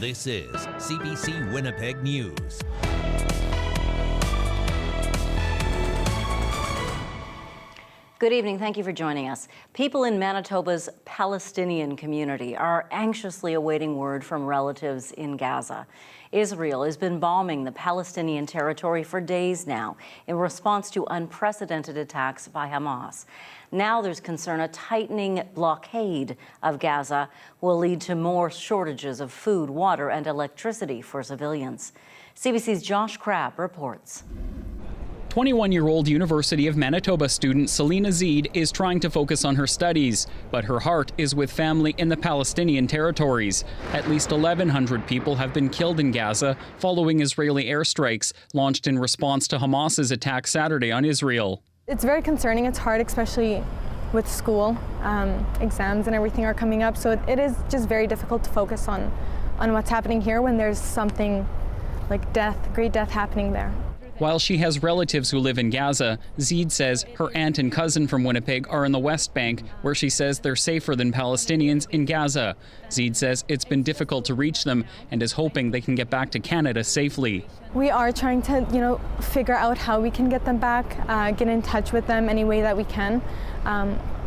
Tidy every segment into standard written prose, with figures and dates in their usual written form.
This is CBC Winnipeg News. Good evening. Thank you for joining us. People in Manitoba's Palestinian community are anxiously awaiting word from relatives in Gaza. Israel has been bombing the Palestinian territory for days now in response to unprecedented attacks by Hamas. Now there's concern a tightening blockade of Gaza will lead to more shortages of food, water, and electricity for civilians. CBC's Josh Crabb reports. 21-year-old University of Manitoba student Selina Zeid is trying to focus on her studies, but her heart is with family in the Palestinian territories. At least 1,100 people have been killed in Gaza following Israeli airstrikes launched in response to Hamas's attack Saturday on Israel. It's very concerning. It's hard, especially with school. Exams and everything are coming up, so it is just very difficult to focus on what's happening here when there's something like death, great death happening there. While she has relatives who live in Gaza, Zeid says her aunt and cousin from Winnipeg are in the West Bank, where she says they're safer than Palestinians in Gaza. Zeid says it's been difficult to reach them and is hoping they can get back to Canada safely. We are trying to, figure out how we can get them back, get in touch with them any way that we can.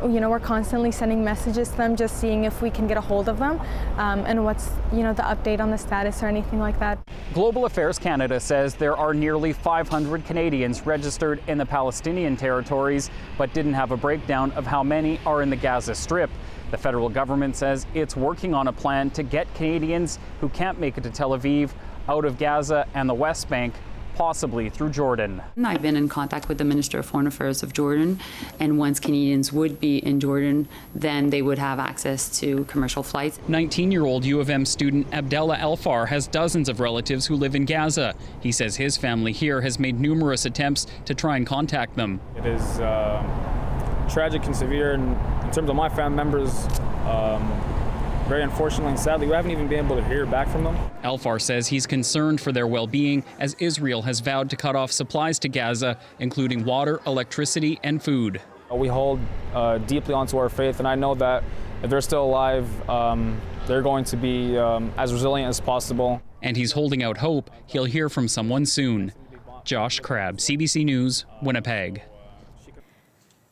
We're constantly sending messages to them, just seeing if we can get a hold of them and what's, the update on the status or anything like that. Global Affairs Canada says there are nearly 500 Canadians registered in the Palestinian territories, but didn't have a breakdown of how many are in the Gaza Strip. The federal government says it's working on a plan to get Canadians who can't make it to Tel Aviv out of Gaza and the West Bank, possibly through Jordan. I've been in contact with the Minister of Foreign Affairs of Jordan, and once Canadians would be in Jordan, then they would have access to commercial flights. 19-year-old U of M student Abdallah Elfar has dozens of relatives who live in Gaza. He says his family here has made numerous attempts to try and contact them. It is tragic and severe, and in terms of my family members, very unfortunately and sadly, we haven't even been able to hear back from them. Elfar says he's concerned for their well-being as Israel has vowed to cut off supplies to Gaza, including water, electricity, and food. We hold deeply onto our faith, and I know that if they're still alive, they're going to be as resilient as possible. And he's holding out hope he'll hear from someone soon. Josh Crabb, CBC News, Winnipeg.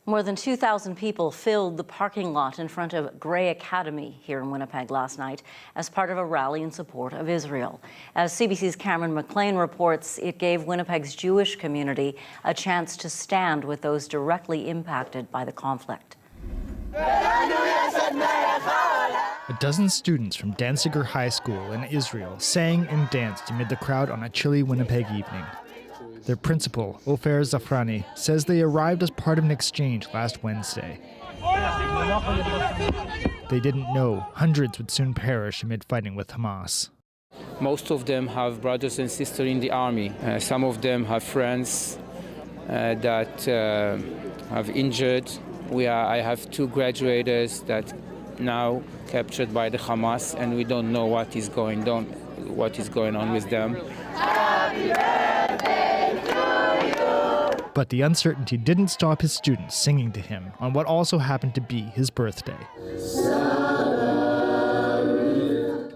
More than 2,000 people filled the parking lot in front of Grey Academy here in Winnipeg last night as part of a rally in support of Israel. As CBC's Cameron McLean reports, it gave Winnipeg's Jewish community a chance to stand with those directly impacted by the conflict. A dozen students from Danziger High School in Israel sang and danced amid the crowd on a chilly Winnipeg evening. Their principal, Ofer Zafrani, says they arrived as part of an exchange last Wednesday. They didn't know hundreds would soon perish amid fighting with Hamas. Most of them have brothers and sisters in the army. Some of them have friends that have injured. I have two graduates that now captured by the Hamas, and we don't know what is going on with them. But the uncertainty didn't stop his students singing to him on what also happened to be his birthday.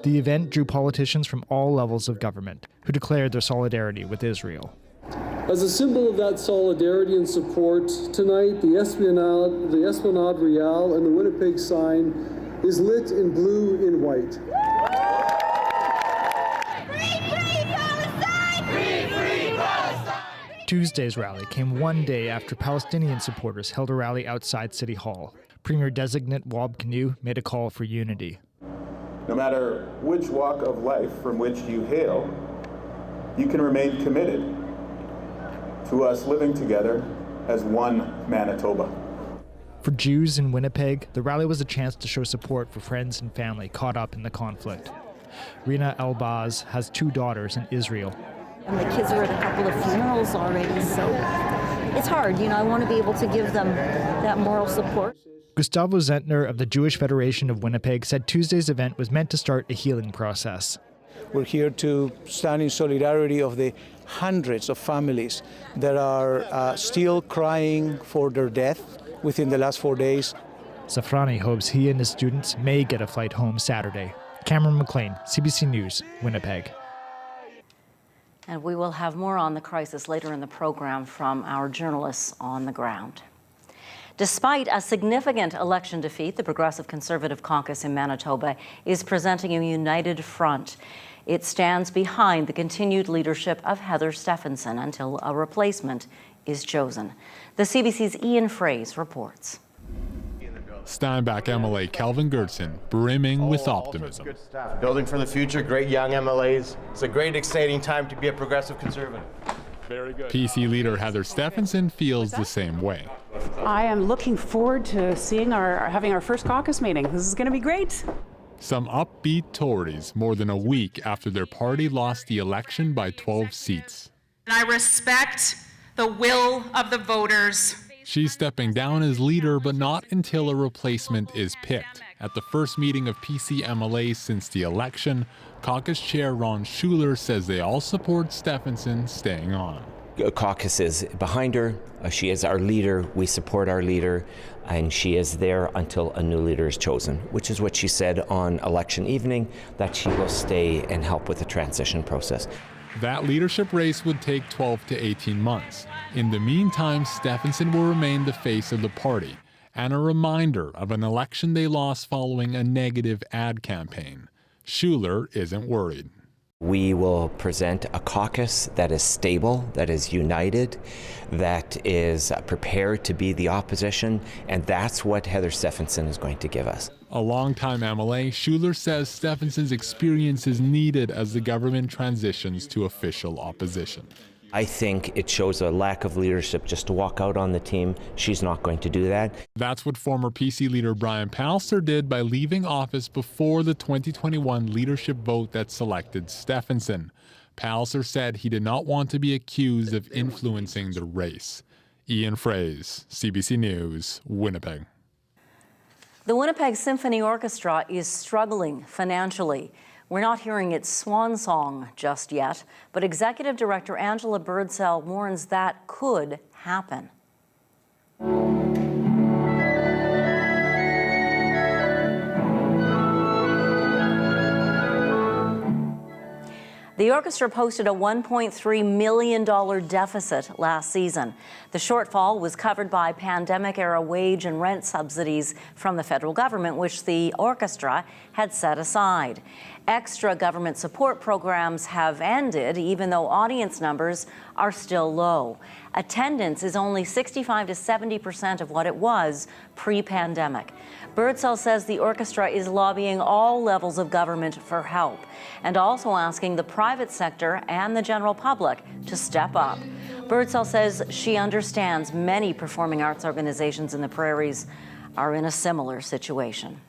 The event drew politicians from all levels of government who declared their solidarity with Israel. As a symbol of that solidarity and support, tonight the Esplanade Real and the Winnipeg sign is lit in blue and white. Tuesday's rally came one day after Palestinian supporters held a rally outside City Hall. Premier-designate Wab Kinew made a call for unity. No matter which walk of life from which you hail, you can remain committed to us living together as one Manitoba. For Jews in Winnipeg, the rally was a chance to show support for friends and family caught up in the conflict. Rina Elbaz has two daughters in Israel. And the kids are at a couple of funerals already, so it's hard. I want to be able to give them that moral support. Gustavo Zentner of the Jewish Federation of Winnipeg said Tuesday's event was meant to start a healing process. We're here to stand in solidarity of the hundreds of families that are still crying for their death within the last 4 days. Zafrani hopes he and his students may get a flight home Saturday. Cameron McLean, CBC News, Winnipeg. And we will have more on the crisis later in the program from our journalists on the ground. Despite a significant election defeat, the Progressive Conservative Caucus in Manitoba is presenting a united front. It stands behind the continued leadership of Heather Stephenson until a replacement is chosen. The CBC's Ian Fraze reports. Steinbach MLA Kelvin Gertson brimming with optimism. Good stuff. Building for the future, great young MLAs. It's a great, exciting time to be a progressive conservative. Very good. PC leader Heather Stephenson feels the same way. I am looking forward to having our first caucus meeting. This is going to be great. Some upbeat Tories more than a week after their party lost the election by 12 seats. And I respect the will of the voters. She's stepping down as leader, but not until a replacement is picked. At the first meeting of PC MLAs since the election, caucus chair Ron Schuler says they all support Stephenson staying on. Caucus is behind her. She is our leader. We support our leader, and she is there until a new leader is chosen, which is what she said on election evening, that she will stay and help with the transition process. That leadership race would take 12 to 18 months. In the meantime, Stephenson will remain the face of the party and a reminder of an election they lost following a negative ad campaign. Schuler isn't worried. We will present a caucus that is stable, that is united, that is prepared to be the opposition, and that's what Heather Stephenson is going to give us. A longtime MLA, Schuler says Stephenson's experience is needed as the government transitions to official opposition. I think it shows a lack of leadership just to walk out on the team. She's not going to do that. That's what former PC leader Brian Pallister did by leaving office before the 2021 leadership vote that selected Stephenson. Pallister said he did not want to be accused of influencing the race. Ian Fraze, CBC News, Winnipeg. The Winnipeg Symphony Orchestra is struggling financially. We're not hearing its swan song just yet, but Executive Director Angela Birdsell warns that could happen. The orchestra posted a $1.3 million deficit last season. The shortfall was covered by pandemic-era wage and rent subsidies from the federal government, which the orchestra had set aside. Extra government support programs have ended, even though audience numbers are still low. Attendance is only 65 to 70% of what it was pre-pandemic. Birdsell says the orchestra is lobbying all levels of government for help and also asking the private sector and the general public to step up. Birdsell says she understands many performing arts organizations in the prairies are in a similar situation.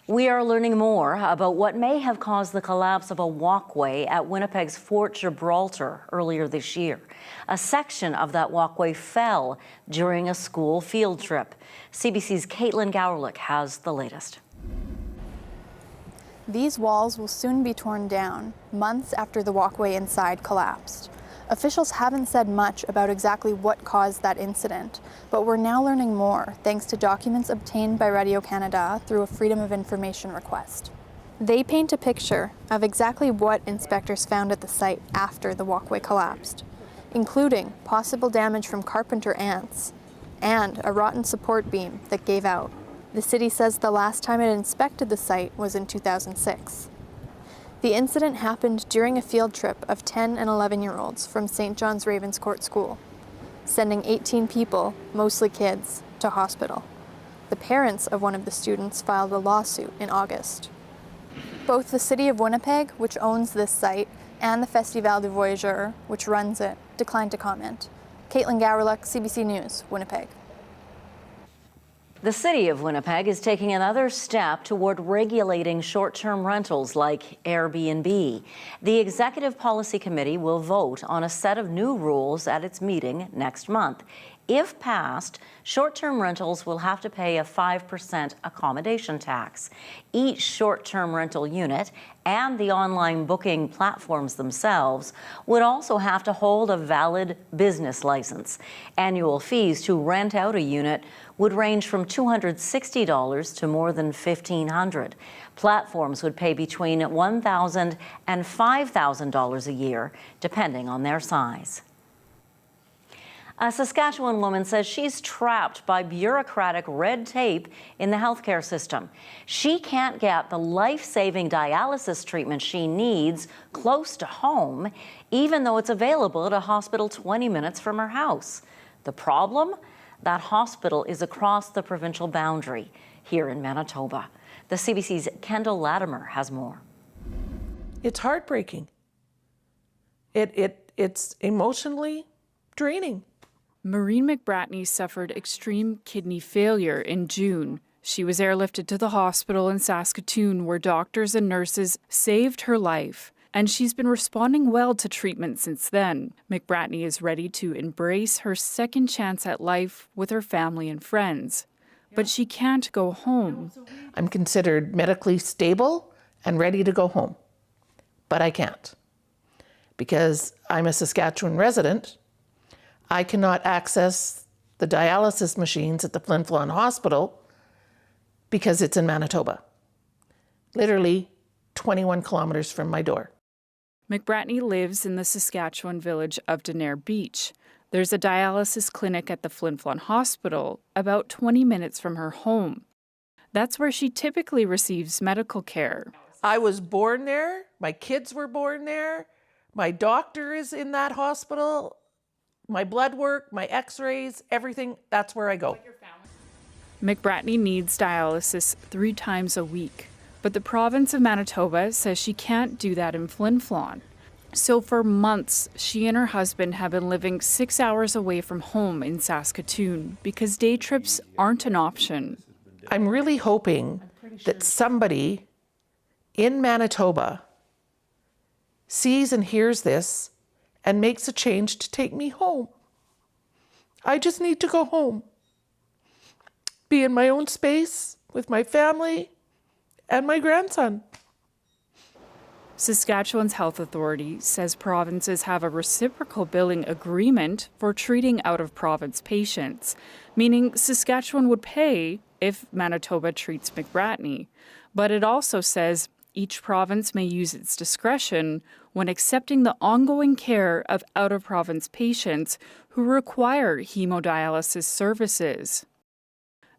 We are learning more about what may have caused the collapse of a walkway at Winnipeg's Fort Gibraltar earlier this year. A section of that walkway fell during a school field trip. CBC's Caitlin Gowrick has the latest. These walls will soon be torn down, months after the walkway inside collapsed. Officials haven't said much about exactly what caused that incident, but we're now learning more thanks to documents obtained by Radio-Canada through a Freedom of Information request. They paint a picture of exactly what inspectors found at the site after the walkway collapsed, including possible damage from carpenter ants and a rotten support beam that gave out. The city says the last time it inspected the site was in 2006. The incident happened during a field trip of 10 and 11-year-olds from St. John's Ravenscourt School, sending 18 people, mostly kids, to hospital. The parents of one of the students filed a lawsuit in August. Both the City of Winnipeg, which owns this site, and the Festival du Voyageur, which runs it, declined to comment. Caitlin Gowrick, CBC News, Winnipeg. The City of Winnipeg is taking another step toward regulating short-term rentals like Airbnb. The Executive Policy Committee will vote on a set of new rules at its meeting next month. If passed, short-term rentals will have to pay a 5% accommodation tax. Each short-term rental unit and the online booking platforms themselves would also have to hold a valid business license. Annual fees to rent out a unit would range from $260 to more than $1,500. Platforms would pay between $1,000 and $5,000 a year, depending on their size. A Saskatchewan woman says she's trapped by bureaucratic red tape in the healthcare system. She can't get the life-saving dialysis treatment she needs close to home, even though it's available at a hospital 20 minutes from her house. The problem? That hospital is across the provincial boundary here in Manitoba. The CBC's Kendall Latimer has more. It's heartbreaking. It's emotionally draining. Maureen McBratney suffered extreme kidney failure in June. She was airlifted to the hospital in Saskatoon, where doctors and nurses saved her life. And she's been responding well to treatment since then. McBratney is ready to embrace her second chance at life with her family and friends. But she can't go home. I'm considered medically stable and ready to go home. But I can't. Because I'm a Saskatchewan resident, I cannot access the dialysis machines at the Flin Flon Hospital because it's in Manitoba. Literally 21 kilometers from my door. McBratney lives in the Saskatchewan village of Denair Beach. There's a dialysis clinic at the Flin Flon Hospital, about 20 minutes from her home. That's where she typically receives medical care. I was born there. My kids were born there. My doctor is in that hospital. My blood work, my x-rays, everything, that's where I go. McBratney needs dialysis 3 times a week, but the province of Manitoba says she can't do that in Flin Flon. So for months, she and her husband have been living 6 hours away from home in Saskatoon because day trips aren't an option. I'm really hoping that somebody in Manitoba sees and hears this and makes a change to take me home. I just need to go home. Be in my own space with my family and my grandson. Saskatchewan's health authority says provinces have a reciprocal billing agreement for treating out-of-province patients, meaning Saskatchewan would pay if Manitoba treats McBratney. But it also says each province may use its discretion when accepting the ongoing care of out-of-province patients who require hemodialysis services.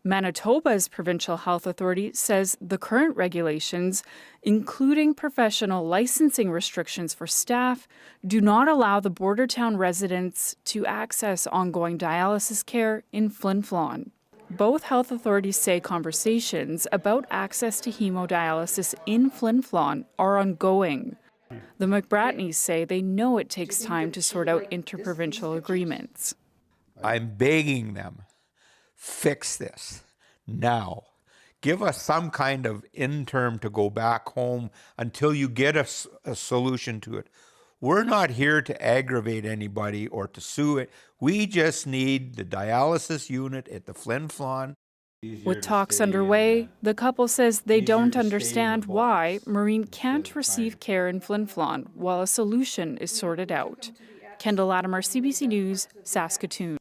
Manitoba's provincial health authority says the current regulations, including professional licensing restrictions for staff, do not allow the border town residents to access ongoing dialysis care in Flin Flon. Both health authorities say conversations about access to hemodialysis in Flin Flon are ongoing. The McBratneys say they know it takes time to sort out interprovincial agreements. I'm begging them, fix this now. Give us some kind of interim to go back home until you get a solution to it. We're not here to aggravate anybody or to sue it. We just need the dialysis unit at the Flin Flon. With talks underway, the couple says they don't understand why Maureen can't receive care in Flin Flon while a solution is sorted out. Kendall Latimer, CBC News, Saskatoon.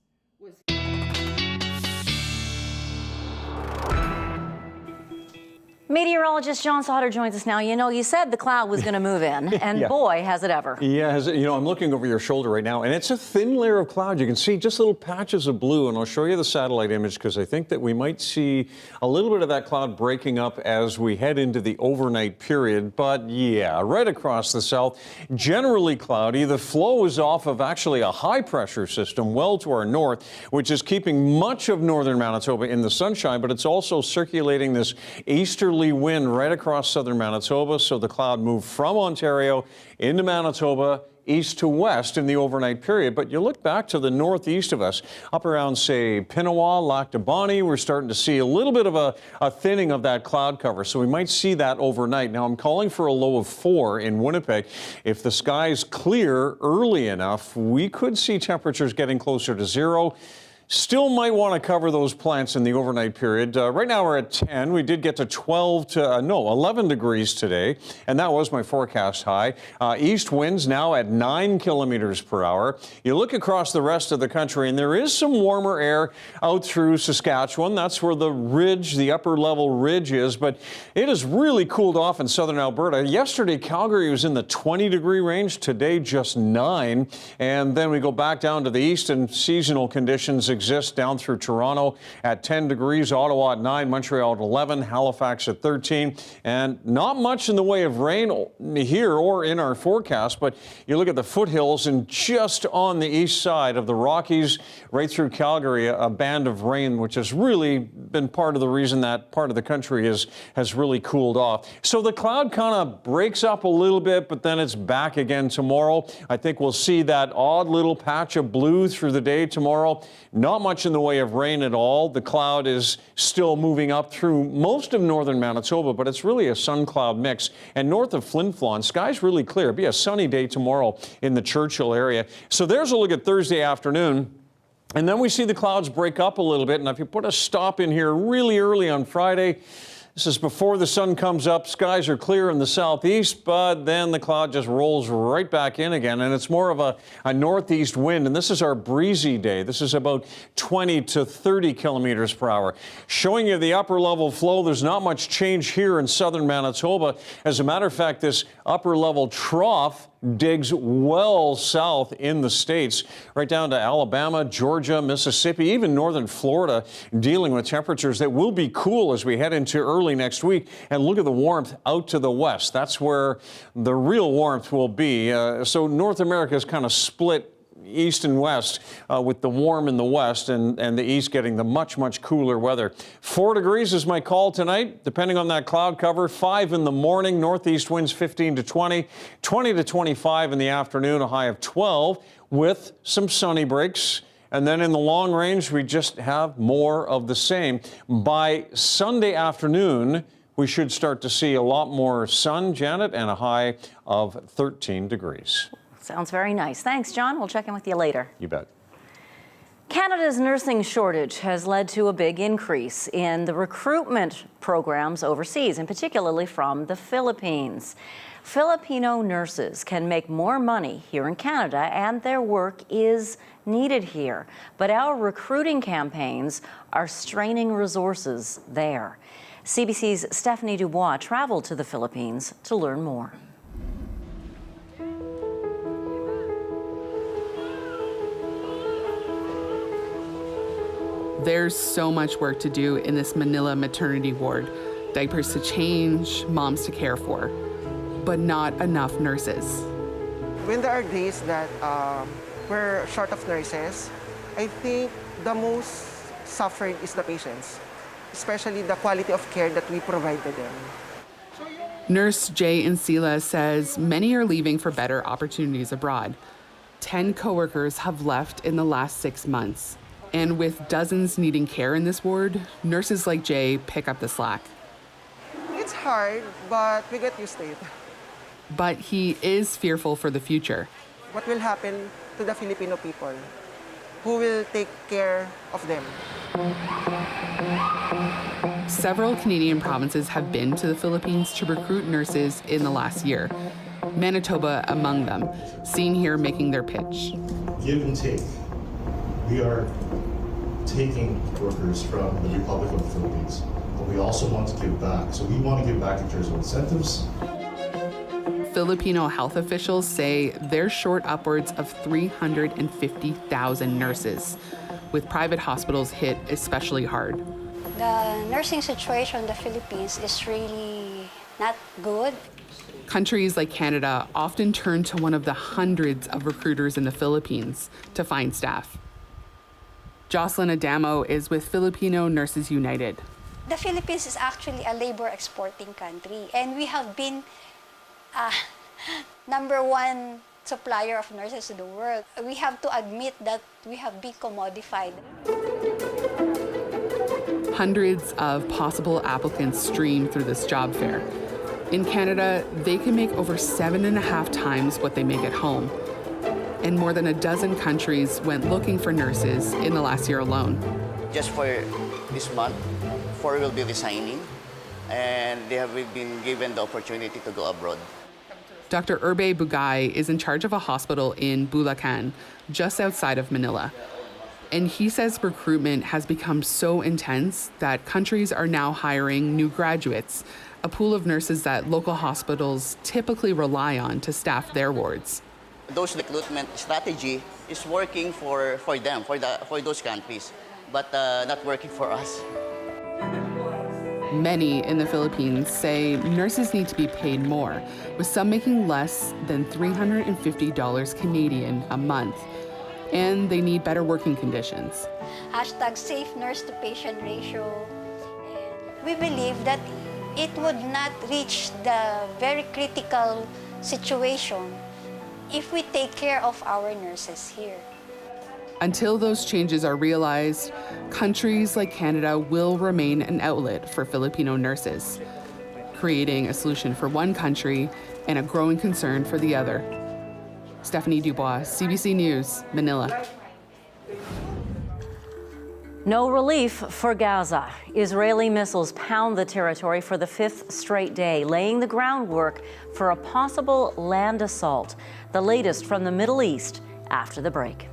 Meteorologist John Sauter joins us now. You know, you said the cloud was going to move in, and Yeah. boy, has it ever. Yeah, I'm looking over your shoulder right now, and it's a thin layer of cloud. You can see just little patches of blue, and I'll show you the satellite image because I think that we might see a little bit of that cloud breaking up as we head into the overnight period. But yeah, right across the south, generally cloudy. The flow is off of actually a high pressure system well to our north, which is keeping much of northern Manitoba in the sunshine, but it's also circulating this easterly wind right across southern Manitoba, so the cloud moved from Ontario into Manitoba east to west in the overnight period. But you look back to the northeast of us, up around, say, Pinawa, Lac de Bonnie, we're starting to see a little bit of a thinning of that cloud cover, so we might see that overnight. Now, I'm calling for a low of 4 in Winnipeg. If the skies clear early enough, we could see temperatures getting closer to 0. Still might want to cover those plants in the overnight period. Right now we're at 10. We did get to 11 degrees today, and that was my forecast high. East winds now at 9 kilometers per hour. You look across the rest of the country, and there is some warmer air out through Saskatchewan. That's where the ridge, the upper level ridge is, but it has really cooled off in southern Alberta. Yesterday, Calgary was in the 20-degree range. Today, just 9. And then we go back down to the east, and seasonal conditions exist down through Toronto at 10 degrees, Ottawa at 9, Montreal at 11, Halifax at 13, and not much in the way of rain here or in our forecast, but you look at the foothills and just on the east side of the Rockies, right through Calgary, a band of rain, which has really been part of the reason that part of the country has really cooled off. So the cloud kind of breaks up a little bit, but then it's back again tomorrow. I think we'll see that odd little patch of blue through the day tomorrow. Not much in the way of rain at all. The cloud is still moving up through most of northern Manitoba, but it's really a sun-cloud mix. And north of Flin Flon, sky's really clear. It'll be a sunny day tomorrow in the Churchill area. So there's a look at Thursday afternoon. And then we see the clouds break up a little bit. And if you put a stop in here really early on Friday, this is before the sun comes up. Skies are clear in the southeast, but then the cloud just rolls right back in again, and it's more of a northeast wind, and this is our breezy day. This is about 20 to 30 kilometers per hour. Showing you the upper level flow, there's not much change here in southern Manitoba. As a matter of fact, this upper level trough digs well south in the states, right down to Alabama, Georgia, Mississippi, even northern Florida, dealing with temperatures that will be cool as we head into early next week. And look at the warmth out to the west. That's where the real warmth will be. So North America is kind of split east and west, with the warm in the west and the east getting the much, much cooler weather. 4 degrees is my call tonight, depending on that cloud cover. 5 in the morning, northeast winds 15 to 20, 20 to 25 in the afternoon, a high of 12 with some sunny breaks. And then in the long range, we just have more of the same. By Sunday afternoon, we should start to see a lot more sun, Janet, and a high of 13 degrees. Sounds very nice. Thanks, John. We'll check in with you later. You bet. Canada's nursing shortage has led to a big increase in the recruitment programs overseas, and particularly from the Philippines. Filipino nurses can make more money here in Canada, and their work is needed here. But our recruiting campaigns are straining resources there. CBC's Stephanie Dubois traveled to the Philippines to learn more. There's so much work to do in this Manila maternity ward. Diapers to change, moms to care for, but not enough nurses. When there are days that we're short of nurses, I think the most suffering is the patients, especially the quality of care that we provide to them. Nurse Jay Insila says many are leaving for better opportunities abroad. 10 coworkers have left in the last 6 months. And with dozens needing care in this ward, nurses like Jay pick up the slack. It's hard, but we get used to it. But he is fearful for the future. What will happen to the Filipino people? Who will take care of them? Several Canadian provinces have been to the Philippines to recruit nurses in the last year. Manitoba among them, seen here making their pitch. Give and take. We are taking workers from the Republic of the Philippines, but we also want to give back. So we want to give back in terms of incentives. Filipino health officials say they're short upwards of 350,000 nurses, with private hospitals hit especially hard. The nursing situation in the Philippines is really not good. Countries like Canada often turn to one of the hundreds of recruiters in the Philippines to find staff. Jocelyn Adamo is with Filipino Nurses United. The Philippines is actually a labor exporting country, and we have been #1 supplier of nurses to the world. We have to admit that we have been commodified. Hundreds of possible applicants stream through this job fair. In Canada, they can make over 7.5 times what they make at home. and more than a dozen countries went looking for nurses in the last year alone. Just for this month, 4 will be resigning, and they have been given the opportunity to go abroad. Dr. Urbe Bugay is in charge of a hospital in Bulacan, just outside of Manila. And he says recruitment has become so intense that countries are now hiring new graduates, a pool of nurses that local hospitals typically rely on to staff their wards. Those recruitment strategy is working for them, for those countries, but not working for us. Many in the Philippines say nurses need to be paid more, with some making less than $350 Canadian a month. And they need better working conditions. Hashtag safe nurse to patient ratio. And we believe that it would not reach the very critical situation if we take care of our nurses here. Until those changes are realized, countries like Canada will remain an outlet for Filipino nurses, creating a solution for one country and a growing concern for the other. Stephanie Dubois, CBC News, Manila. No relief for Gaza. Israeli missiles pound the territory for the 5th straight day, laying the groundwork for a possible land assault. The latest from the Middle East after the break.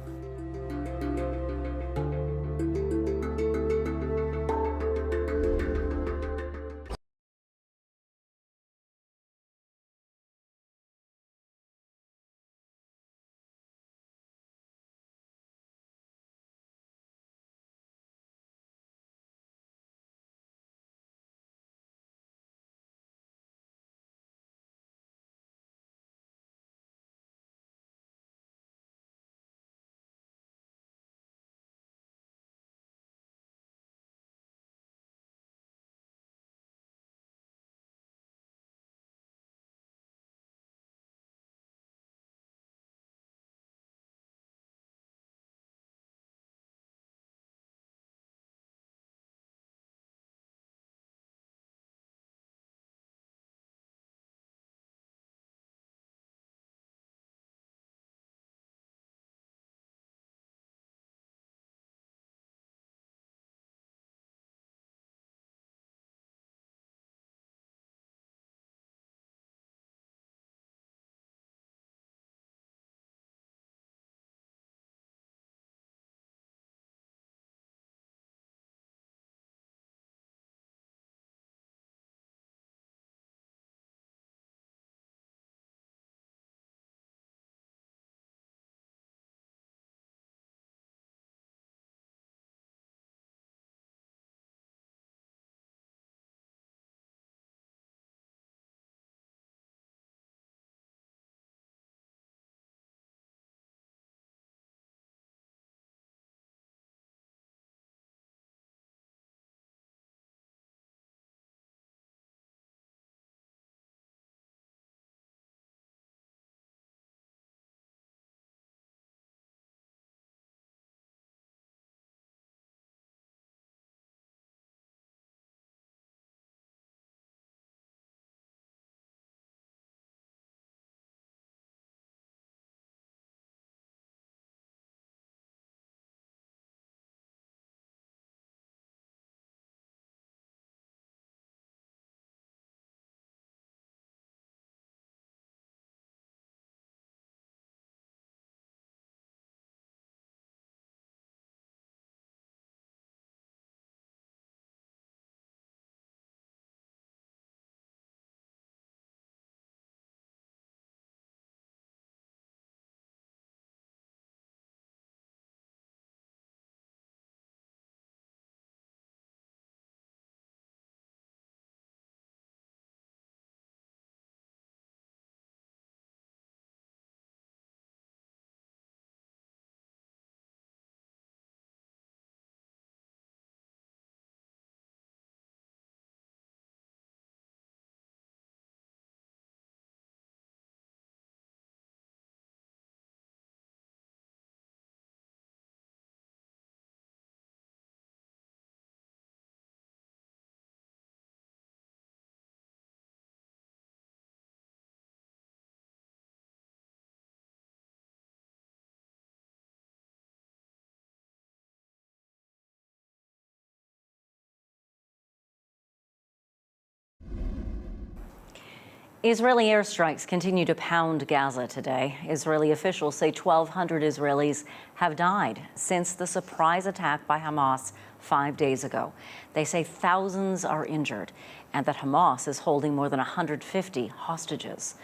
Israeli airstrikes continue to pound Gaza today. Israeli officials say 1,200 Israelis have died since the surprise attack by Hamas 5 days ago. They say thousands are injured and that Hamas is holding more than 150 hostages.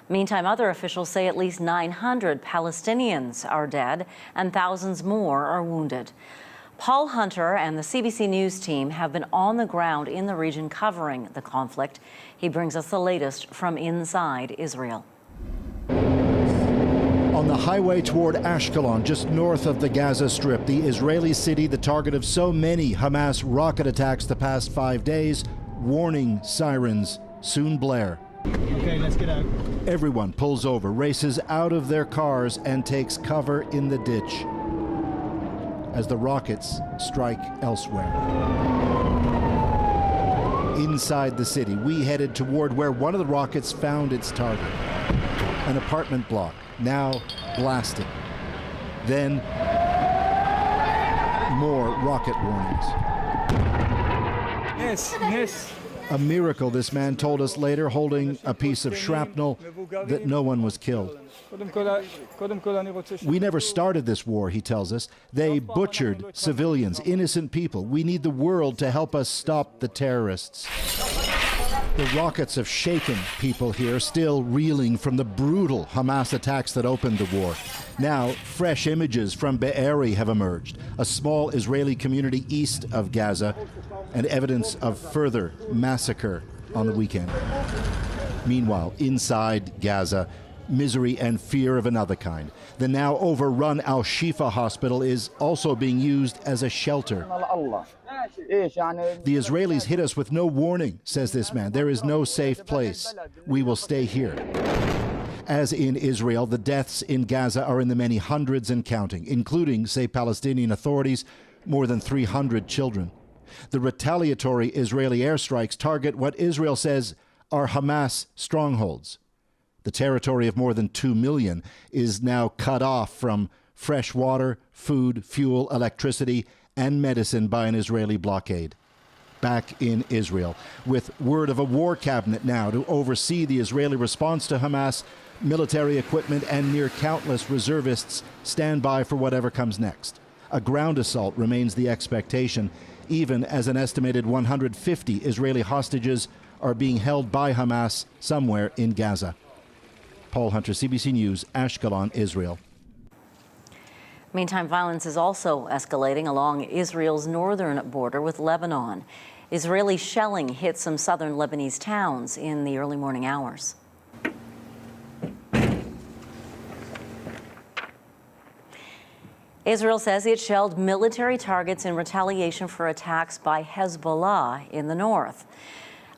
Meantime, other officials say at least 900 Palestinians are dead and thousands more are wounded. Paul Hunter and the CBC News team have been on the ground in the region covering the conflict. He brings us the latest from inside Israel. On the highway toward Ashkelon, just north of the Gaza Strip, the Israeli city, the target of so many Hamas rocket attacks the past 5 days, warning sirens soon blare. Okay, let's get out. Everyone pulls over, races out of their cars, and takes cover in the ditch as the rockets strike elsewhere. Inside the city, we headed toward where one of the rockets found its target, an apartment block, now blasted. Then, more rocket warnings. Yes. A miracle, this man told us later, holding a piece of shrapnel, that no one was killed. We never started this war, he tells us. They butchered civilians, innocent people. We need the world to help us stop the terrorists. The rockets have shaken people here, still reeling from the brutal Hamas attacks that opened the war. Now, fresh images from Be'eri have emerged, a small Israeli community east of Gaza, and evidence of further massacre on the weekend. Meanwhile, inside Gaza, misery and fear of another kind. The now overrun Al-Shifa hospital is also being used as a shelter. The Israelis hit us with no warning, says this man. There is no safe place. We will stay here. As in Israel, the deaths in Gaza are in the many hundreds and counting, including, say Palestinian authorities, more than 300 children. The retaliatory Israeli airstrikes target what Israel says are Hamas strongholds. The territory of more than 2 million is now cut off from fresh water, food, fuel, electricity, and medicine by an Israeli blockade. Back in Israel, with word of a war cabinet now to oversee the Israeli response to Hamas, military equipment and near countless reservists stand by for whatever comes next. A ground assault remains the expectation, even as an estimated 150 Israeli hostages are being held by Hamas somewhere in Gaza. Paul Hunter, CBC News, Ashkelon, Israel. Meantime, violence is also escalating along Israel's northern border with Lebanon. Israeli shelling hit some southern Lebanese towns in the early morning hours. Israel says it shelled military targets in retaliation for attacks by Hezbollah in the north.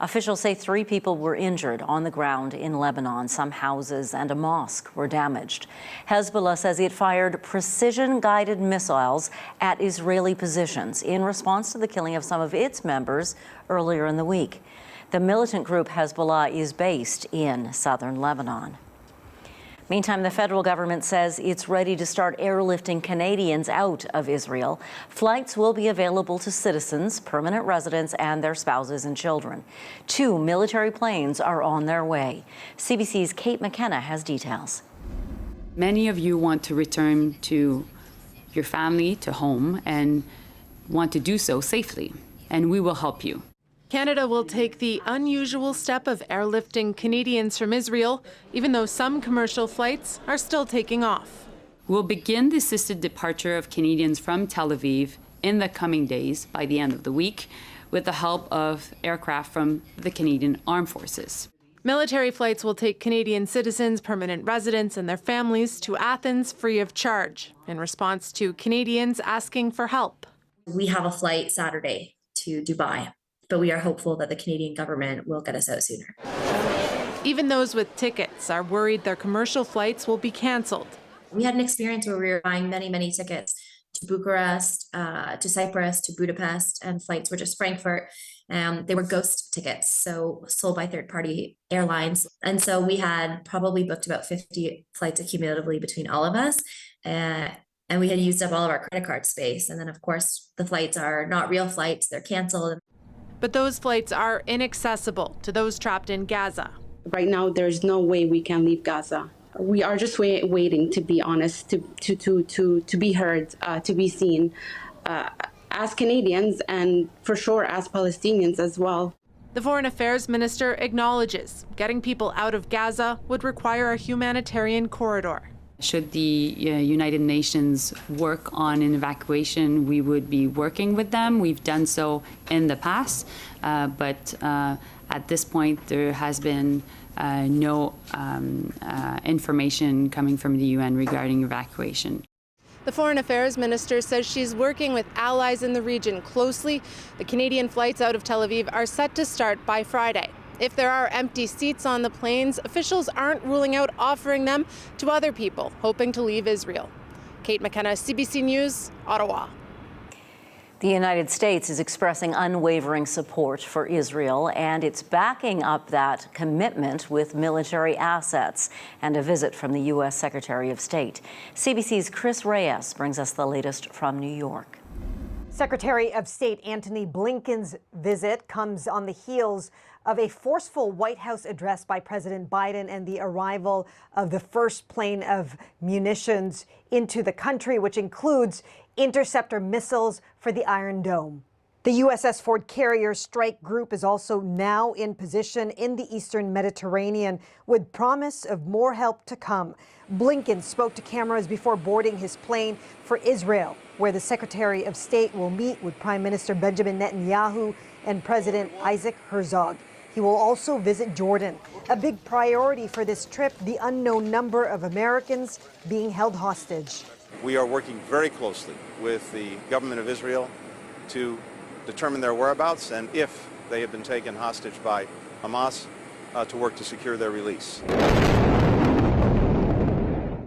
Officials say 3 people were injured on the ground in Lebanon. Some houses and a mosque were damaged. Hezbollah says it fired precision-guided missiles at Israeli positions in response to the killing of some of its members earlier in the week. The militant group Hezbollah is based in southern Lebanon. Meantime, the federal government says it's ready to start airlifting Canadians out of Israel. Flights will be available to citizens, permanent residents, and their spouses and children. 2 military planes are on their way. CBC's Kate McKenna has details. Many of you want to return to your family, to home, and want to do so safely, and we will help you. Canada will take the unusual step of airlifting Canadians from Israel, even though some commercial flights are still taking off. We'll begin the assisted departure of Canadians from Tel Aviv in the coming days by the end of the week with the help of aircraft from the Canadian Armed Forces. Military flights will take Canadian citizens, permanent residents, and their families to Athens free of charge in response to Canadians asking for help. We have a flight Saturday to Dubai, but we are hopeful that the Canadian government will get us out sooner. Even those with tickets are worried their commercial flights will be canceled. We had an experience where we were buying many tickets to Bucharest, to Cyprus, to Budapest, and flights were just Frankfurt. They were ghost tickets, so sold by third-party airlines. And so we had probably booked about 50 flights accumulatively between all of us. And we had used up all of our credit card space. And then, of course, the flights are not real flights, they're canceled. But those flights are inaccessible to those trapped in Gaza. Right now, there's no way we can leave Gaza. We are just waiting, to be honest, to be heard, to be seen, as Canadians and for sure as Palestinians as well. The Foreign Affairs Minister acknowledges getting people out of Gaza would require a humanitarian corridor. Should the United Nations work on an evacuation, we would be working with them. We've done so in the past, but at this point, there has been no information coming from the UN regarding evacuation. The Foreign Affairs Minister says she's working with allies in the region closely. The Canadian flights out of Tel Aviv are set to start by Friday. If there are empty seats on the planes, officials aren't ruling out offering them to other people hoping to leave Israel. Kate McKenna, CBC News, Ottawa. The United States is expressing unwavering support for Israel, and it's backing up that commitment with military assets and a visit from the U.S. Secretary of State. CBC's Chris Reyes brings us the latest from New York. Secretary of State Antony Blinken's visit comes on the heels of a forceful White House address by President Biden and the arrival of the first plane of munitions into the country, which includes interceptor missiles for the Iron Dome. The USS Ford Carrier Strike Group is also now in position in the eastern Mediterranean with promise of more help to come. Blinken spoke to cameras before boarding his plane for Israel, where the Secretary of State will meet with Prime Minister Benjamin Netanyahu and President Isaac Herzog. He will also visit Jordan. A big priority for this trip, the unknown number of Americans being held hostage. We are working very closely with the government of Israel to determine their whereabouts and if they have been taken hostage by Hamas, to work to secure their release.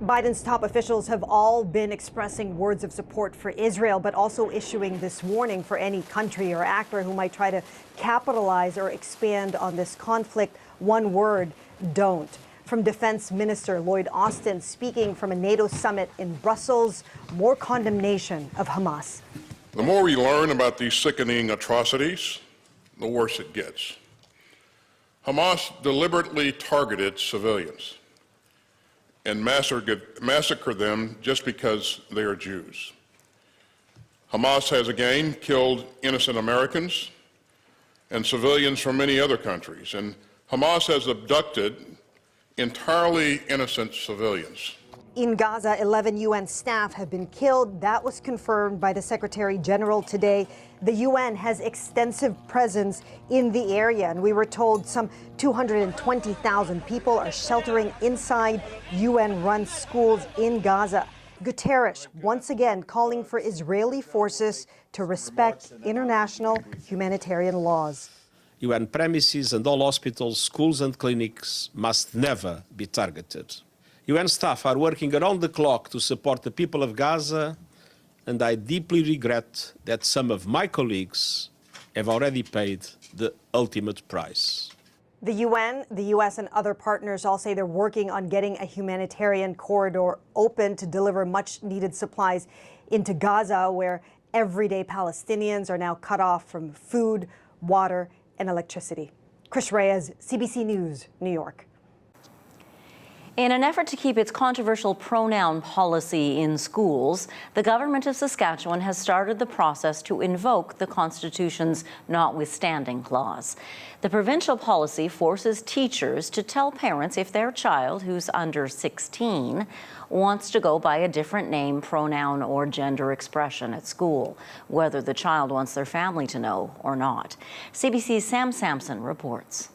Biden's top officials have all been expressing words of support for Israel, but also issuing this warning for any country or actor who might try to capitalize or expand on this conflict. One word: don't. From Defense Minister Lloyd Austin speaking from a NATO summit in Brussels, more condemnation of Hamas. The more we learn about these sickening atrocities, the worse it gets. Hamas deliberately targeted civilians and massacred them just because they are Jews. Hamas has again killed innocent Americans and civilians from many other countries, and Hamas has abducted entirely innocent civilians. In Gaza, 11 UN staff have been killed. That was confirmed by the Secretary General today. The UN has extensive presence in the area, and we were told some 220,000 people are sheltering inside UN-run schools in Gaza. Guterres once again calling for Israeli forces to respect international humanitarian laws. UN premises and all hospitals, schools and clinics must never be targeted. UN staff are working around the clock to support the people of Gaza, and I deeply regret that some of my colleagues have already paid the ultimate price. The UN, the US, and other partners all say they're working on getting a humanitarian corridor open to deliver much-needed supplies into Gaza, where everyday Palestinians are now cut off from food, water, and electricity. Chris Reyes, CBC News, New York. In an effort to keep its controversial pronoun policy in schools, the government of Saskatchewan has started the process to invoke the Constitution's notwithstanding clause. The provincial policy forces teachers to tell parents if their child, who's under 16, wants to go by a different name, pronoun, or gender expression at school, whether the child wants their family to know or not. CBC's Sam Sampson reports.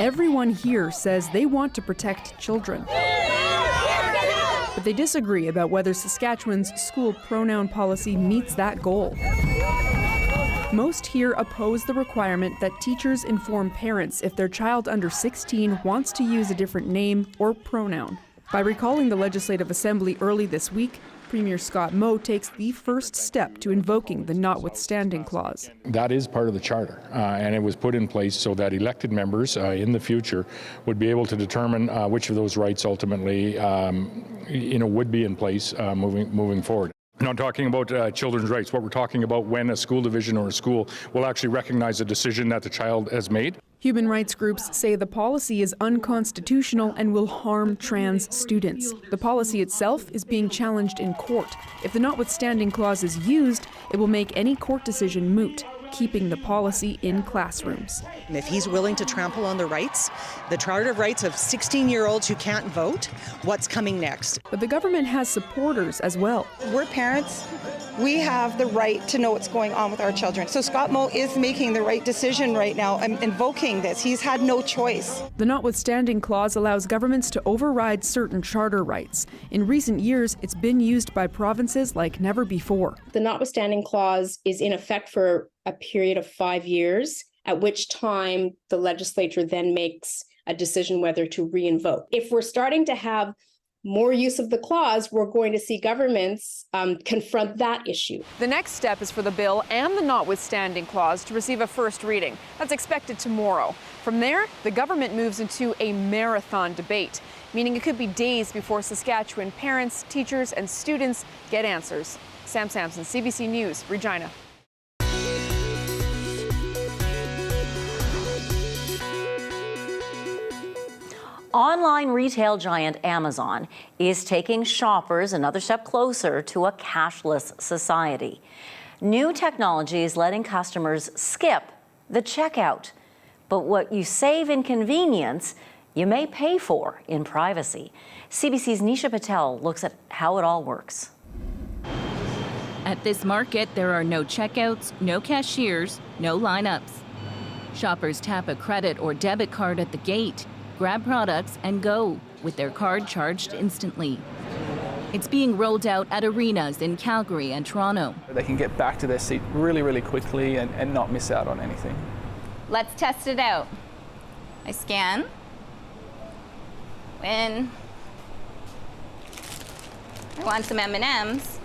Everyone here says they want to protect children. But they disagree about whether Saskatchewan's school pronoun policy meets that goal. Most here oppose the requirement that teachers inform parents if their child under 16 wants to use a different name or pronoun. By recalling the Legislative Assembly early this week, Premier Scott Moe takes the first step to invoking the notwithstanding clause. That is part of the charter, and it was put in place so that elected members in the future would be able to determine which of those rights ultimately would be in place moving forward. I'm not talking about children's rights. What we're talking about when a school division or a school will actually recognize a decision that the child has made. Human rights groups say the policy is unconstitutional and will harm trans students. The policy itself is being challenged in court. If the notwithstanding clause is used, it will make any court decision moot, keeping the policy in classrooms. And if he's willing to trample on the rights, the Charter of Rights of 16-year-olds who can't vote, what's coming next? But the government has supporters as well. We're parents. We have the right to know what's going on with our children. So Scott Moe is making the right decision right now and invoking this. He's had no choice. The notwithstanding clause allows governments to override certain charter rights. In recent years, it's been used by provinces like never before. The notwithstanding clause is in effect for a period of 5 years, at which time the legislature then makes a decision whether to re-invoke. If we're starting to have more use of the clause, we're going to see governments confront that issue. The next step is for the bill and the notwithstanding clause to receive a first reading. That's expected tomorrow. From there, the government moves into a marathon debate, meaning it could be days before Saskatchewan parents, teachers, and students get answers. Sam Sampson, CBC News, Regina. Online retail giant Amazon is taking shoppers another step closer to a cashless society. New technology is letting customers skip the checkout. But what you save in convenience, you may pay for in privacy. CBC's Nisha Patel looks at how it all works. At this market, there are no checkouts, no cashiers, no lineups. Shoppers tap a credit or debit card at the gate, grab products, and go, with their card charged instantly. It's being rolled out at arenas in Calgary and Toronto. They can get back to their seat really, really quickly and not miss out on anything. Let's test it out. I scan. Win. I want some M&Ms.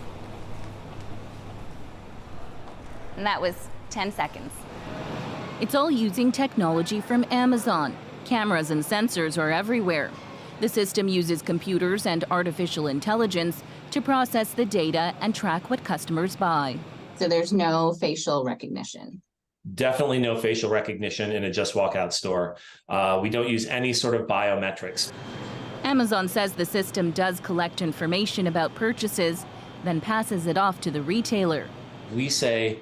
And that was 10 seconds. It's all using technology from Amazon. Cameras and sensors are everywhere. The system uses computers and artificial intelligence to process the data and track what customers buy. So there's no facial recognition. Definitely no facial recognition in a just walkout store. We don't use any sort of biometrics. Amazon says the system does collect information about purchases, then passes it off to the retailer. We say,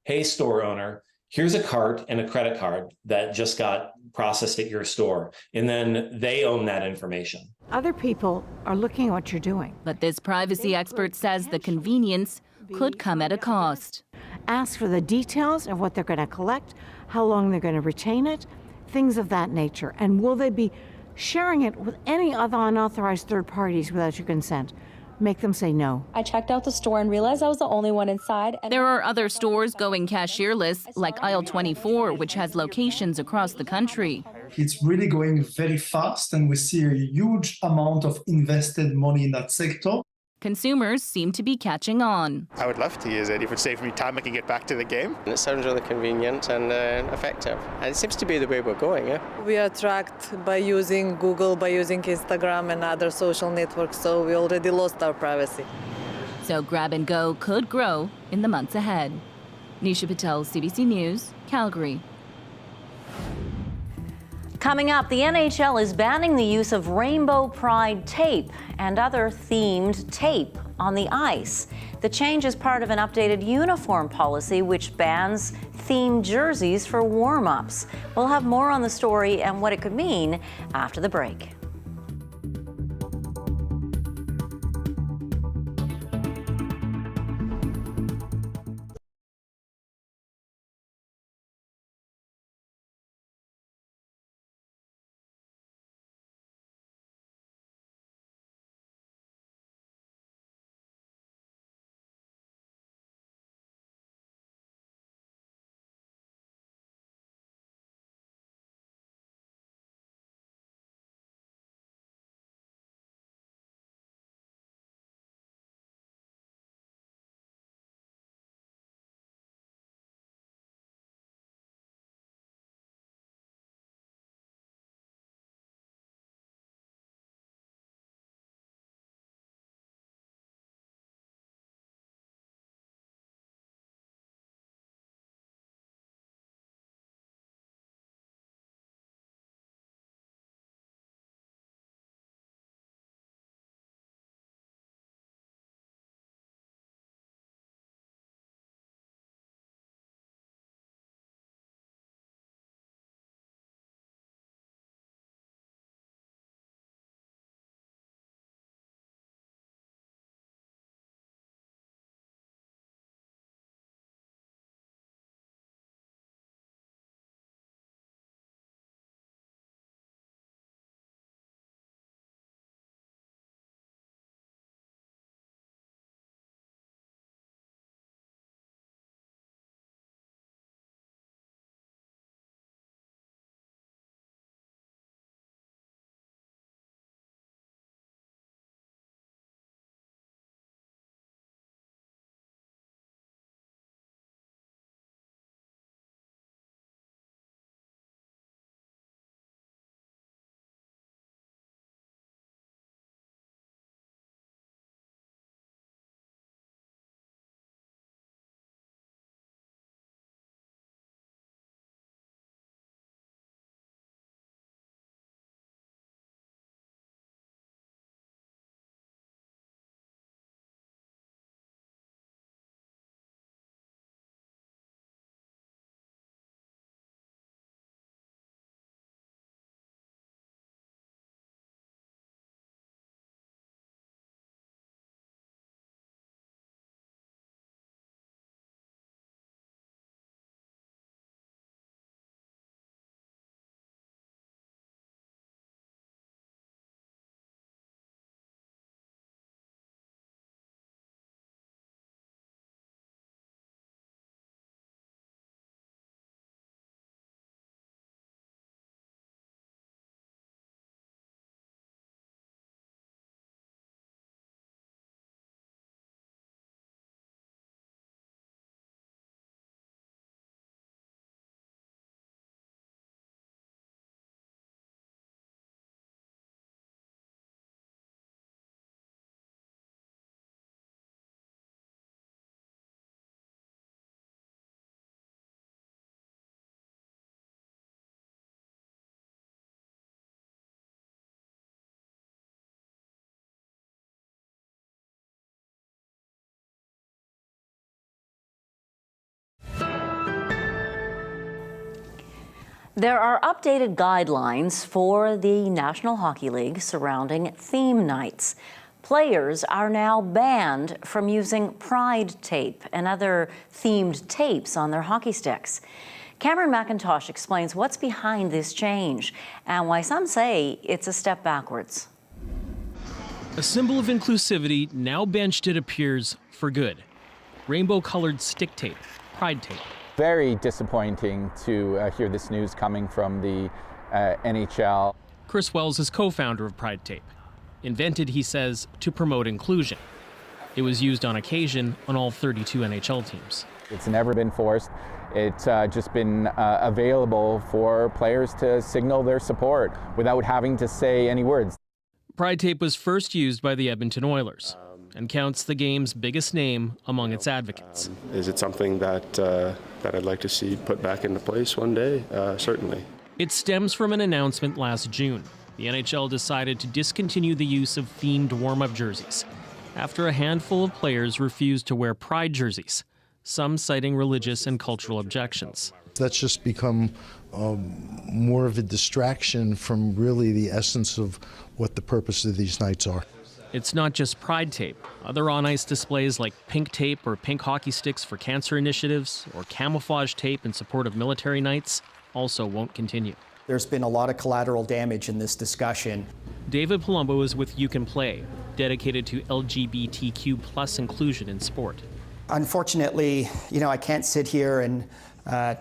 hey, store owner, here's a cart and a credit card that just got processed at your store. And then they own that information. Other people are looking at what you're doing. But this privacy expert says the convenience could come at a cost. Ask for the details of what they're going to collect, how long they're going to retain it, things of that nature. And will they be sharing it with any other unauthorized third parties without your consent? Make them say no. I checked out the store and realized I was the only one inside. There are other stores going cashierless, like Aisle 24, which has locations across the country. It's really going very fast, and we see a huge amount of invested money in that sector. Consumers seem to be catching on. I would love to use it. If it would save me time, I can get back to the game. It sounds really convenient and effective. And it seems to be the way we're going, yeah? We are tracked by using Google, by using Instagram and other social networks, so we already lost our privacy. So grab and go could grow in the months ahead. Nisha Patel, CBC News, Calgary. Coming up, the NHL is banning the use of Rainbow Pride tape and other themed tape on the ice. The change is part of an updated uniform policy which bans themed jerseys for warm-ups. We'll have more on the story and what it could mean after the break. There are updated guidelines for the National Hockey League surrounding theme nights. Players are now banned from using pride tape and other themed tapes on their hockey sticks. Cameron McIntosh explains what's behind this change and why some say it's a step backwards. A symbol of inclusivity now benched, it appears, for good. Rainbow-colored stick tape, pride tape. Very disappointing to hear this news coming from the NHL. Chris Wells is co-founder of Pride Tape. Invented, he says, to promote inclusion. It was used on occasion on all 32 NHL teams. It's never been forced. It's just been available for players to signal their support without having to say any words. Pride Tape was first used by the Edmonton Oilers and counts the game's biggest name among its advocates. Is it something that I'd like to see put back into place one day? Certainly. It stems from an announcement last June. The NHL decided to discontinue the use of themed warm-up jerseys after a handful of players refused to wear pride jerseys, some citing religious and cultural objections. That's just become more of a distraction from really the essence of what the purpose of these nights are. It's not just pride tape. Other on-ice displays like pink tape or pink hockey sticks for cancer initiatives or camouflage tape in support of military nights also won't continue. There's been a lot of collateral damage in this discussion. David Palumbo is with You Can Play, dedicated to LGBTQ plus inclusion in sport. Unfortunately, I can't sit here and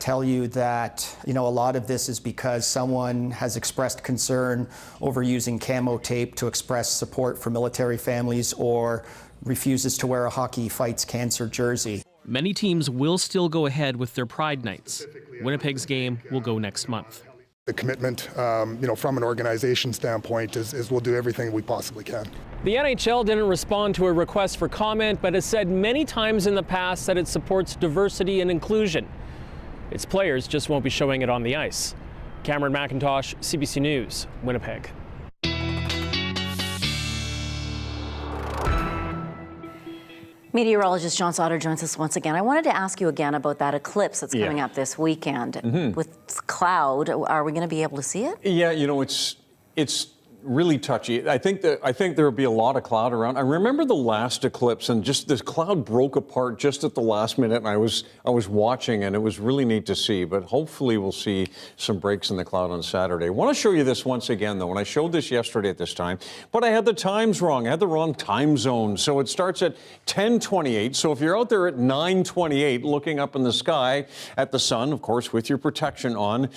tell you that, a lot of this is because someone has expressed concern over using camo tape to express support for military families or refuses to wear a Hockey Fights Cancer jersey. Many teams will still go ahead with their Pride nights. Winnipeg's game will go next month. The commitment, from an organization standpoint is we'll do everything we possibly can. The NHL didn't respond to a request for comment, but has said many times in the past that it supports diversity and inclusion. Its players just won't be showing it on the ice. Cameron McIntosh, CBC News, Winnipeg. Meteorologist John Sauter joins us once again. I wanted to ask you again about that eclipse that's coming up this weekend. With cloud, are we going to be able to see it? Yeah, it's really touchy. I think there will be a lot of cloud around. I remember the last eclipse, and just this cloud broke apart just at the last minute, and I was watching, and it was really neat to see. But hopefully we'll see some breaks in the cloud on Saturday. I want to show you this once again, though. When I showed this yesterday at this time, but I had the times wrong. I had the wrong time zone. So it starts at 10:28. So if you're out there at 9:28 looking up in the sky at the sun, of course, with your protection on,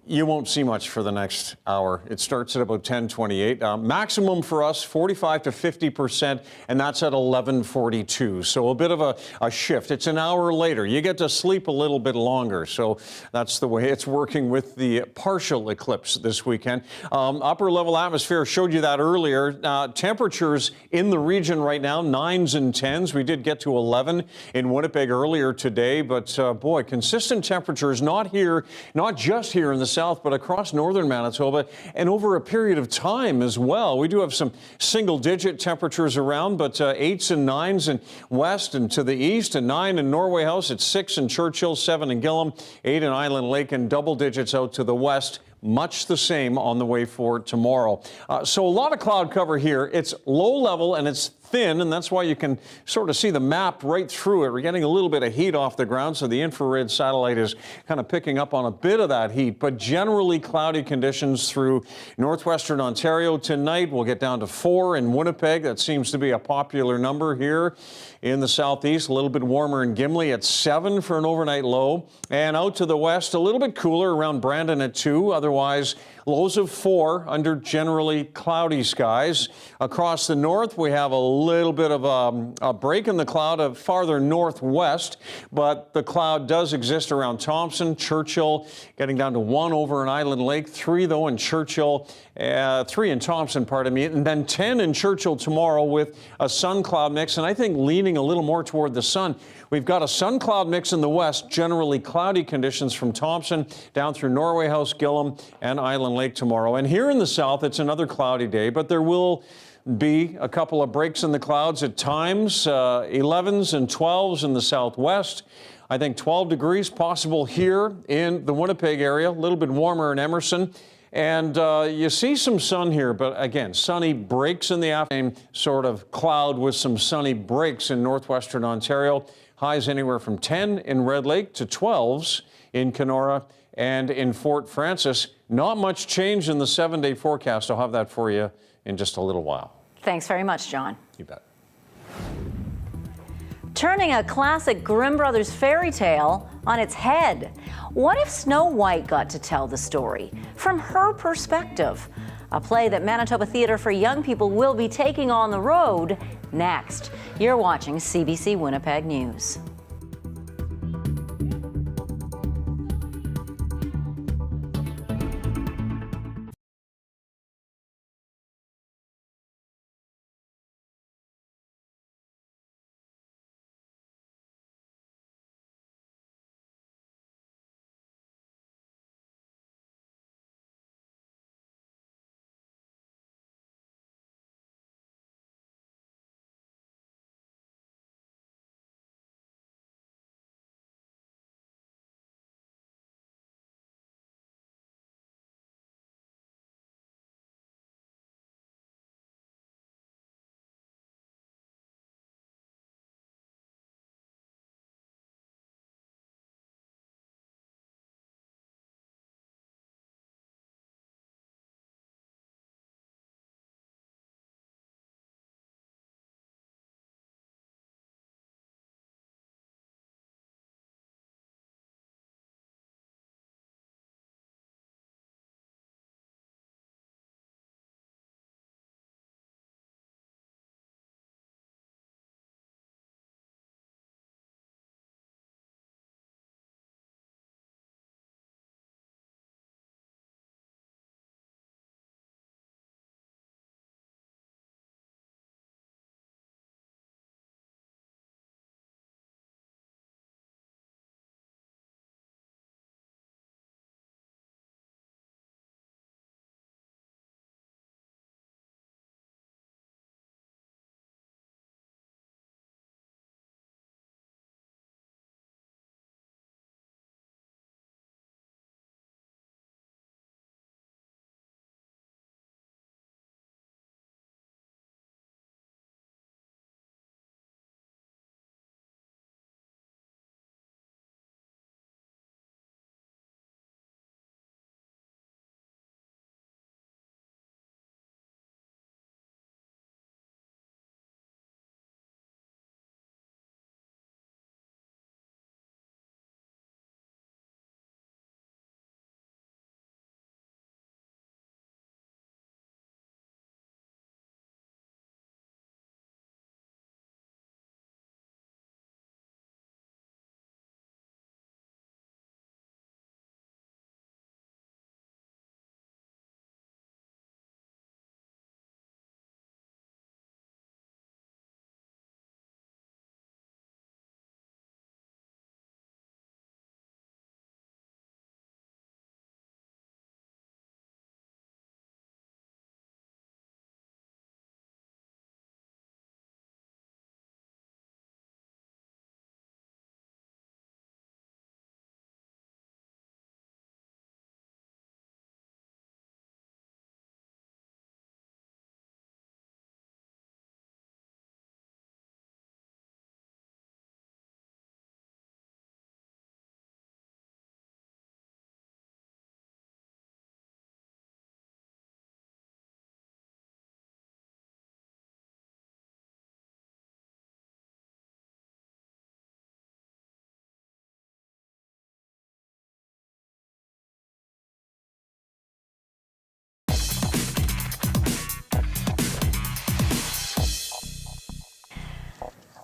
you won't see much for the next hour. It starts at about 10:28. Maximum for us, 45 to 50%, and that's at 11:42. So a bit of a shift. It's an hour later. You get to sleep a little bit longer. So that's the way it's working with the partial eclipse this weekend. Upper level atmosphere, showed you that earlier. Temperatures in the region right now, 9s and 10s. We did get to 11 in Winnipeg earlier today, but boy, consistent temperatures, not just here in the south, but across northern Manitoba and over a period of time as well. We do have some single-digit temperatures around, but 8s and 9s in west and to the east, and 9 in Norway House. It's 6 in Churchill, 7 in Gillam, 8 in Island Lake, and double digits out to the west. Much the same on the way for tomorrow. So a lot of cloud cover here. It's low level and it's thin, and that's why you can sort of see the map right through it. We're getting a little bit of heat off the ground, so the infrared satellite is kind of picking up on a bit of that heat, but generally cloudy conditions through northwestern Ontario tonight. We'll get down to 4 in Winnipeg. That seems to be a popular number here in the southeast. A little bit warmer in Gimli at 7 for an overnight low. And out to the west, a little bit cooler around Brandon at 2. Otherwise, lows of 4 under generally cloudy skies. Across the north, we have a little bit of a break in the cloud farther northwest, but the cloud does exist around Thompson, Churchill, getting down to 1 over in Island Lake, 3 though in Churchill, 3 in Thompson, pardon me, and then 10 in Churchill tomorrow with a sun cloud mix, and I think leaning a little more toward the sun. We've got a sun cloud mix in the west, generally cloudy conditions from Thompson down through Norway House, Gillam, and Island Lake tomorrow. And here in the south, it's another cloudy day, but there will be a couple of breaks in the clouds at times, 11s and 12s in the southwest. I think 12 degrees possible here in the Winnipeg area, a little bit warmer in Emerson. And you see some sun here, but again, sunny breaks in the afternoon, sort of cloud with some sunny breaks in northwestern Ontario. Highs anywhere from 10 in Red Lake to 12s in Kenora and in Fort Francis. Not much change in the 7-day forecast. I'll have that for you in just a little while. Thanks very much, John. You bet. Turning a classic Grimm Brothers fairy tale on its head. What if Snow White got to tell the story from her perspective? A play that Manitoba Theatre for Young People will be taking on the road next. You're watching CBC Winnipeg News.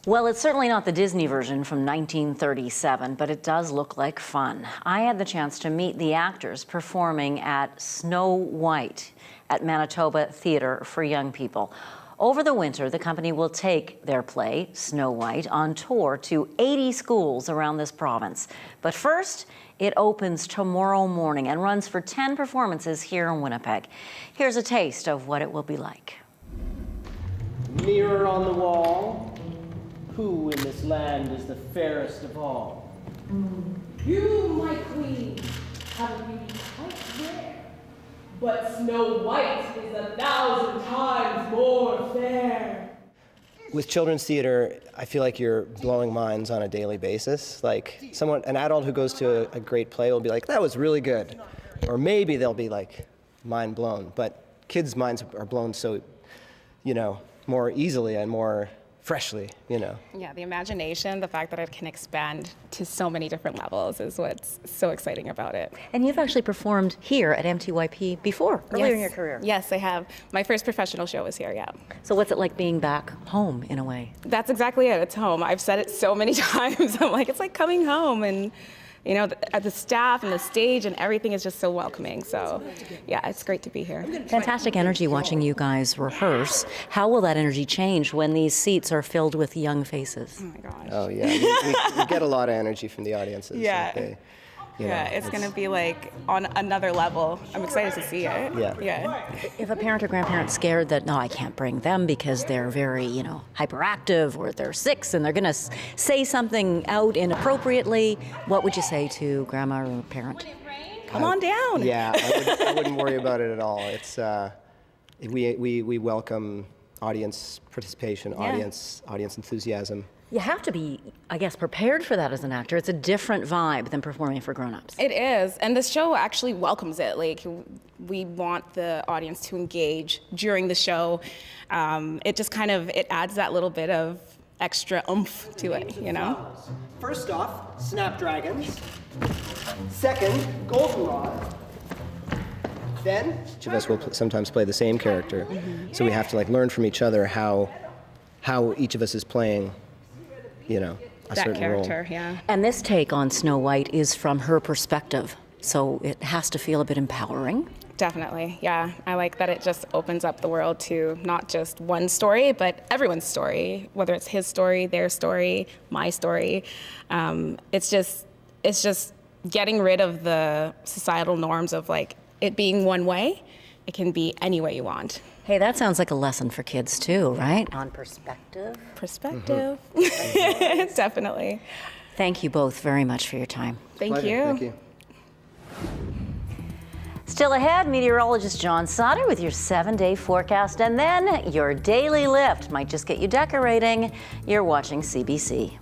Well, it's certainly not the Disney version from 1937, but it does look like fun. I had the chance to meet the actors performing at Snow White at Manitoba Theatre for Young People. Over the winter, the company will take their play, Snow White, on tour to 80 schools around this province. But first, it opens tomorrow morning and runs for 10 performances here in Winnipeg. Here's a taste of what it will be like. Mirror on the wall, who in this land is the fairest of all? You, my queen, have a beauty quite rare, but Snow White is 1,000 times more fair. With children's theater, I feel like you're blowing minds on a daily basis. Like an adult who goes to a great play will be like, that was really good. Or maybe they'll be like, mind blown. But kids' minds are blown so, more easily and more freshly, Yeah, the imagination, the fact that it can expand to so many different levels is what's so exciting about it. And you've actually performed here at MTYP before, earlier in your career. Yes, I have. My first professional show was here, yeah. So what's it like being back home, in a way? That's exactly it. It's home. I've said it so many times. I'm like, it's like coming home. And the staff and the stage and everything is just so welcoming. So, yeah, it's great to be here. Fantastic energy watching you guys rehearse. How will that energy change when these seats are filled with young faces? Oh, my gosh. Oh, yeah. We get a lot of energy from the audiences. Yeah. It's going to be like on another level. I'm excited to see it. Yeah. If a parent or grandparent's scared that, no, I can't bring them because they're very, hyperactive or they're 6 and they're going to say something out inappropriately, what would you say to grandma or parent? Come on down. Yeah, I wouldn't worry about it at all. It's we welcome audience participation, audience enthusiasm. You have to be, I guess, prepared for that as an actor. It's a different vibe than performing for grown-ups. It is, and the show actually welcomes it. Like, we want the audience to engage during the show. It just it adds that little bit of extra oomph to it, First off, snapdragons. Second, goldenrod. Then each of us will sometimes play the same character, so we have to learn from each other how each of us is playing. A that certain character, role. yeah. And this take on Snow White is from her perspective, so it has to feel a bit empowering. Definitely, yeah. I like that it just opens up the world to not just one story, but everyone's story, whether it's his story, their story, my story. It's just getting rid of the societal norms of it being one way. It can be any way you want. Hey, that sounds like a lesson for kids too, right? On perspective. Perspective. Definitely. Thank you both very much for your time. Thank Pleasure. you. Thank you. Still ahead, meteorologist John Sutter with your 7-day forecast, and then your daily lift. Might just get you decorating. You're watching CBC.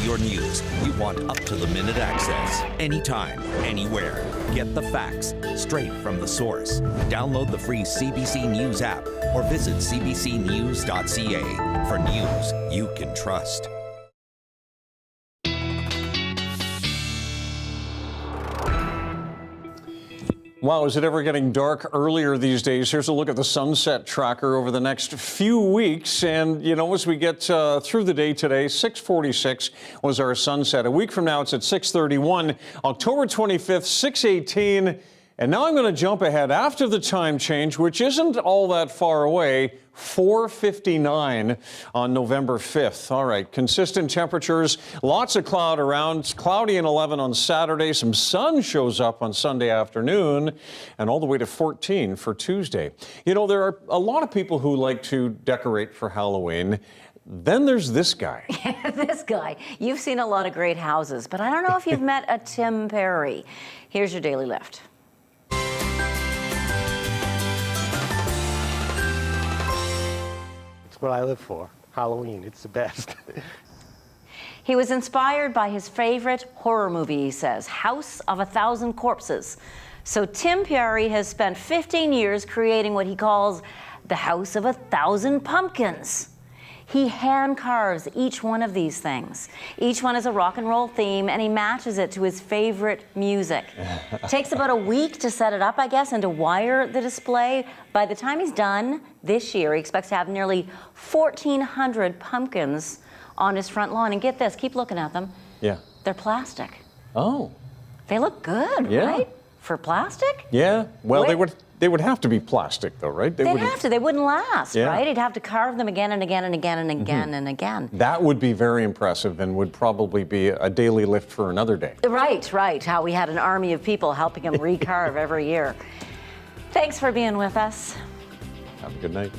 your news, you want up-to-the-minute access. Anytime, anywhere. Get the facts straight from the source. Download the free CBC News app or visit cbcnews.ca for news you can trust. Wow, is it ever getting dark earlier these days? Here's a look at the sunset tracker over the next few weeks. And, you know, as we get through the day today, 6:46 was our sunset. A week from now, it's at 6:31. October 25th, 6:18. And now I'm going to jump ahead after the time change, which isn't all that far away, 4:59 on November 5th. All right, consistent temperatures, lots of cloud around. It's cloudy and 11 on Saturday. Some sun shows up on Sunday afternoon, and all the way to 14 for Tuesday. You know, there are a lot of people who like to decorate for Halloween. Then there's this guy. This guy. You've seen a lot of great houses, but I don't know if you've met a Tim Perry. Here's your Daily Lift. It's what I live for. Halloween, it's the best. He was inspired by his favorite horror movie, he says, House of 1,000 Corpses. So Tim Perry has spent 15 years creating what he calls the House of 1,000 Pumpkins. He hand carves each one of these things. Each one has a rock and roll theme, and he matches it to his favorite music. Takes about a week to set it up, I guess, and to wire the display. By the time he's done this year, he expects to have nearly 1,400 pumpkins on his front lawn. And get this, keep looking at them. Yeah. They're plastic. Oh. They look good, Yeah. right? For plastic? Yeah. Well, Wait. they would have to be plastic, though, right? They'd have to. They wouldn't last, Yeah. right? He'd have to carve them again and again and again and again and again. That would be very impressive and would probably be a daily lift for another day. Right, right. How we had an army of people helping him recarve every year. Thanks for being with us. Have a good night.